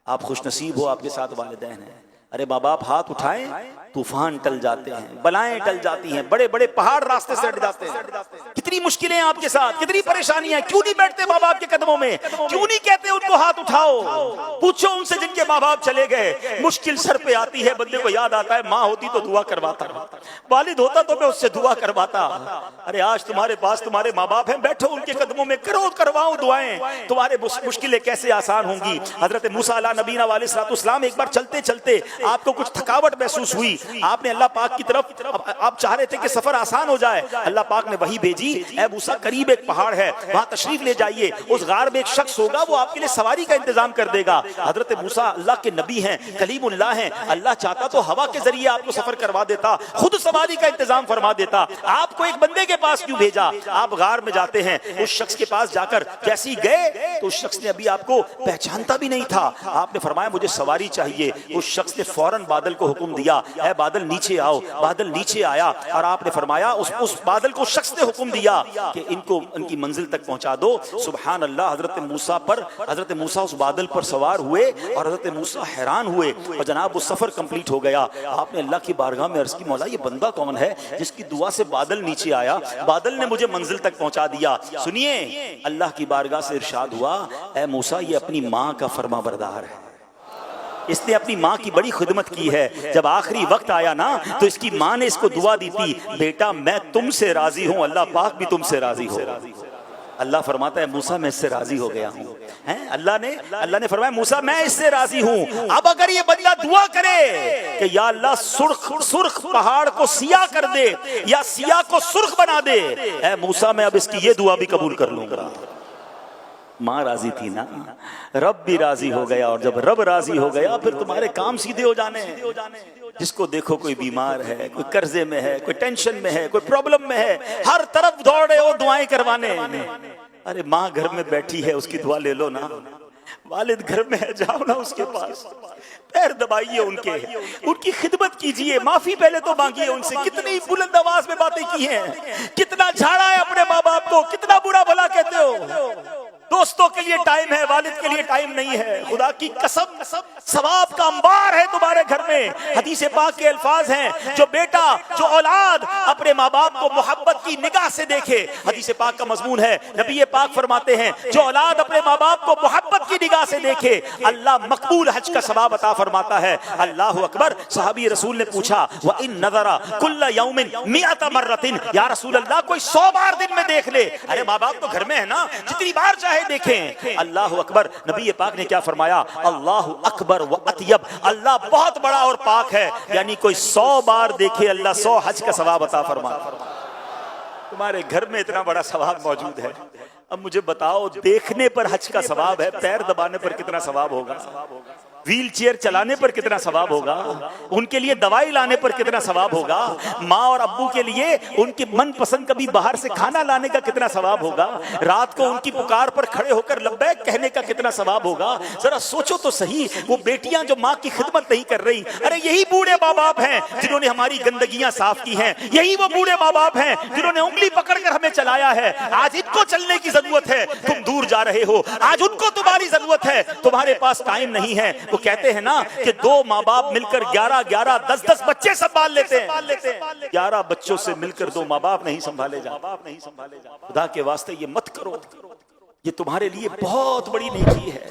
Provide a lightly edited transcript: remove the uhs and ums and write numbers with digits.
آپ خوش نصیب ہو، آپ کے ساتھ والدین ہیں۔ ارے ماں باپ ہاتھ اٹھائیں طوفان ٹل جاتے ہیں، بلائیں ٹل جاتی ہیں، بڑے بڑے پہاڑ راستے سے ہٹ جاتے ہیں۔ کتنی مشکلیں آپ کے ساتھ، کتنی پریشانیاں، کیوں نہیں بیٹھتے ماں باپ کے قدموں میں؟ کیوں نہیں کہتے ان کو ہاتھ اٹھاؤ؟ پوچھو ان سے جن کے ماں باپ چلے گئے، مشکل سر پہ آتی ہے، بندے کو یاد آتا ہے ماں ہوتی تو دعا کرواتا، والد ہوتا تو میں اس سے دعا کرواتا۔ ارے آج تمہارے پاس تمہارے ماں باپ ہیں، بیٹھو ان کے قدموں میں، کرواؤ دعائیں، تمہارے مشکلیں کیسے آسان ہوں گی۔ حضرت موسیٰ علیہ نبینا علیہ السلام ایک بار چلتے چلتے آپ کو کچھ تھکاوٹ محسوس ہوئی، آپ نے اللہ پاک کی طرف، آپ چاہ رہے تھے کہ سفر آسان ہو جائے، اللہ پاک نے وحی بھیجی، اے موسیٰ قریب ایک پہاڑ ہے، وہاں تشریف لے جائیے، اس غار میں ایک شخص ہوگا، وہ آپ کے لیے سواری کا انتظام کر دے گا۔ حضرت موسیٰ اللہ کے نبی ہیں، کلیم اللہ ہیں، اللہ چاہتا تو ہوا کے ذریعے آپ کو سفر کروا دیتا، خود سواری کا انتظام فرما دیتا، آپ کو ایک بندے کے پاس کیوں بھیجا؟ آپ غار میں جاتے ہیں، اس شخص کے پاس جا کر جیسے ہی گئے تو اس شخص نے ابھی آپ کو پہچانتا بھی نہیں تھا، آپ نے فرمایا مجھے سواری چاہیے، اس شخص نے فوراً بادل کو حکم دیا، اے بادل نیچے آؤ، بادل نیچے آیا، اور آپ نے فرمایا اس بادل کو شخص نے حکم دیا کہ ان کو ان کی منزل تک پہنچا دو۔ سبحان اللہ، حضرت موسیٰ اس بادل پر سوار ہوئے اور حضرت موسیٰ حیران ہوئے، اور جناب وہ سفر کمپلیٹ ہو گیا۔ آپ نے اللہ کی بارگاہ میں عرض کی مولا یہ بندہ کون ہے جس کی دعا سے بادل نیچے آیا، بادل نے مجھے منزل تک پہنچا دیا؟ سنیے، اللہ کی بارگاہ سے ارشاد ہوا، اے موسیٰ یہ اپنی ماں کا فرما بردار ہے، اس نے اپنی ماں کی بڑی خدمت کی ہے، جب آخری وقت آیا نا تو اس کی ماں نے اس کو دعا دی تھی، بیٹا میں تم سے راضی ہوں، اللہ پاک بھی تم سے راضی ہو۔ اللہ فرماتا ہے موسیٰ میں اس سے راضی ہو گیا ہوں۔ اللہ نے فرمایا موسیٰ میں اس سے راضی ہوں۔ اب اگر یہ بندہ دعا کرے کہ یا اللہ سرخ پہاڑ کو سیاہ کر دے یا سیاہ کو سرخ بنا دے، اے موسیٰ میں اب اس کی یہ دعا بھی قبول کر لوں گا۔ ماں راضی تھی نا، رب بھی راضی ہو گیا، اور جب رب راضی ہو گیا پھر تمہارے کام سیدھے ہو جانے ہیں۔ جس کو دیکھو کوئی بیمار ہے، کوئی قرضے میں ہے، کوئی ٹینشن میں ہے، کوئی پرابلم میں ہے، ہر طرف دوڑے ہو دعائیں کروانے۔ ارے ماں گھر میں بیٹھی ہے، اس کی دعا لے لو نا، والد گھر میں ہے، جاؤ نا اس کے پاس، پیر دبائیے ان کی خدمت کیجئے، معافی پہلے تو مانگیے ان سے۔ کتنی بلند آواز میں باتیں کی ہیں، کتنا جھاڑا ہے اپنے ماں باپ کو، کتنا برا بھلا کہتے ہو۔ دوستوں کے لیے ٹائم ہے، والد کے لیے ٹائم نہیں ہے۔ خدا کی قسم ثواب کا انبار ہے تمہارے گھر میں۔ حدیث پاک کے الفاظ ہیں، جو بیٹا، جو اولاد اپنے ماں باپ کو محبت کی نگاہ سے دیکھے، حدیث پاک کا مضمون ہے، نبی پاک فرماتے ہیں جو اولاد اپنے ماں باپ کو محبت کی نگاہ سے دیکھے اللہ مقبول حج کا ثواب عطا فرماتا ہے۔ اللہ اکبر۔ صحابی رسول نے پوچھا وَإِن نَظَرَ كُلَّ يَوْمٍ 100 مرة، یا رسول اللہ کوئی 100 بار دن میں دیکھ لے۔ ارے ماں باپ تو گھر میں ہے نا، جتنی بار چاہے دیکھیں۔ اللہ اکبر۔ نبی پاک نے کیا فرمایا؟ اللہ اکبر و اطیب، اللہ بہت بڑا اور پاک ہے، یعنی کوئی 100 بار دیکھے اللہ 100 حج کا ثواب عطا فرماتا۔ تمہارے گھر میں اتنا بڑا ثواب موجود ہے، اب مجھے بتاؤ دیکھنے پر حج کا ثواب ہے، پیر دبانے پر کتنا ثواب ہوگا؟ ویل چیئر چلانے پر کتنا ثواب ہوگا؟ ان کے لیے دوائی لانے پر کتنا ثواب ہوگا؟ ماں اور ابو کے لیے ان کی من پسند کبھی باہر سے کھانا لانے کا کتنا ثواب ہوگا؟ رات کو ان کی پکار پر کھڑے ہو کر لبیک کہنے کا کتنا ثواب ہوگا؟ ذرا سوچو تو صحیح، وہ بیٹیاں جو ماں کی خدمت نہیں کر رہی، ارے یہی بوڑھے ماں باپ ہیں جنہوں نے ہماری گندگیاں صاف کی ہیں، یہی وہ بوڑھے ماں باپ ہیں جنہوں نے انگلی پکڑ کر ہمیں چلایا ہے۔ آج ان کو چلنے کی ضرورت ہے، تم دور جا رہے ہو، آج ان کو تمہاری ضرورت ہے، تمہارے پاس ٹائم نہیں ہے۔ وہ کہتے ہیں نا کہ 2 ماں باپ مل کر 11 10 بچے سنبھال لیتے ہیں، 11 بچوں سے مل کر 2 ماں باپ نہیں سنبھالے جاتے۔ خدا کے واسطے یہ مت کرو، یہ تمہارے لیے بہت بڑی نیکی ہے۔